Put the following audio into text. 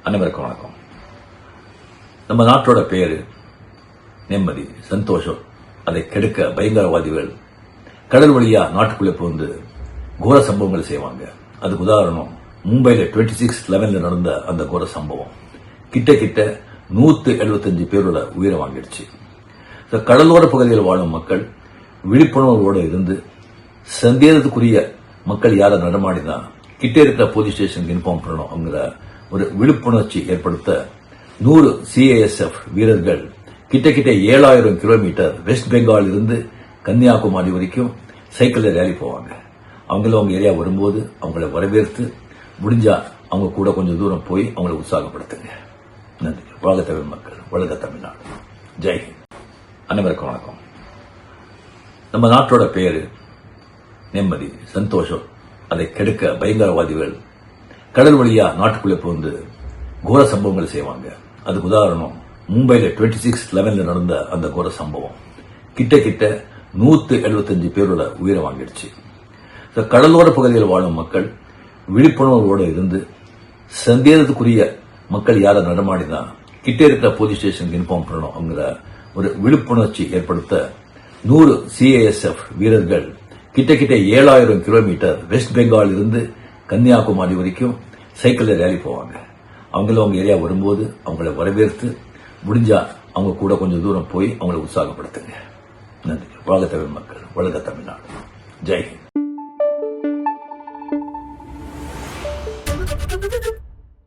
அனைவருக்கும் வணக்கம். நம்ம நாட்டோட பேரு நிம்மதி, சந்தோஷம். அதை கெடுக்க பயங்கரவாதிகள் கடல் வழியா நாட்டுக்குள்ளே புகுந்து கோர சம்பவங்கள் செய்வாங்க. அதுக்கு உதாரணம் மும்பைல 26/11 நடந்த அந்த கோர சம்பவம். கிட்ட 175 பேரோட உயிரை வாங்கிடுச்சு. கடலோர பகுதியில் வாழும் மக்கள் விழிப்புணர்வோடு இருந்து சந்தேகத்துக்குரிய மக்கள் யாரை நடமாடினா கிட்ட இருக்கிற போலீஸ் ஸ்டேஷனுக்கு இன்ஃபார்ம் பண்ணணும் அப்படிங்கிற ஒரு விழிப்புணர்ச்சி ஏற்படுத்த 100 CISF வீரர்கள் கிட்ட 7000 கிலோமீட்டர் வெஸ்ட் பெங்கால் இருந்து கன்னியாகுமரி வரைக்கும் சைக்கிள்ல ரேலி போவாங்க. அவங்க ஏரியா வரும்போது அவங்களை வரவேற்று முடிஞ்சா அவங்க கூட கொஞ்சம் தூரம் போய் அவங்களை உற்சாகப்படுத்துங்க. நன்றி. வாழ்க தமிழ் மக்கள், வாழ்க தமிழ்நாடு. ஜெய்ஹிந்த். அனைவருக்கும் வணக்கம். நம்ம நாட்டோட பேரு நிம்மதி, சந்தோஷம். அதை கெடுக்க பயங்கரவாதிகள் கடல் வழியா நாட்டுக்குள்ளே புகுந்து கோர சம்பவங்கள் செய்வாங்க. அதுக்கு உதாரணம் மும்பைல 26/11 நடந்த அந்த கோர சம்பவம். கிட்ட 175 பேரோட உயிரை வாங்கிடுச்சு. கடலோர பகுதியில் வாழும் மக்கள் விழிப்புணர்வோடு இருந்து சந்தேகத்துக்குரிய மக்கள் யாரை நடமாடினா கிட்ட இருக்கிற போலீஸ் ஸ்டேஷனுக்கு இன்ஃபார்ம் பண்ணணும் அப்படிங்கிற ஒரு விழிப்புணர்ச்சி ஏற்படுத்த 100 CISF வீரர்கள் கிட்ட 7000 கிலோமீட்டர் வெஸ்ட் பெங்கால் இருந்து கன்னியாகுமரி வரைக்கும் சைக்கிள்ல ரேலி போவாங்க. அவங்க ஏரியா வரும்போது அவங்களை வரவேற்று முடிஞ்சா அவங்க கூட கொஞ்சம் தூரம் போய் அவங்களை உற்சாகப்படுத்துங்க. நன்றி. வாழ்க தமிழ் மக்கள், வாழ்க தமிழ்நாடு. ஜெய்ஹிந்த்.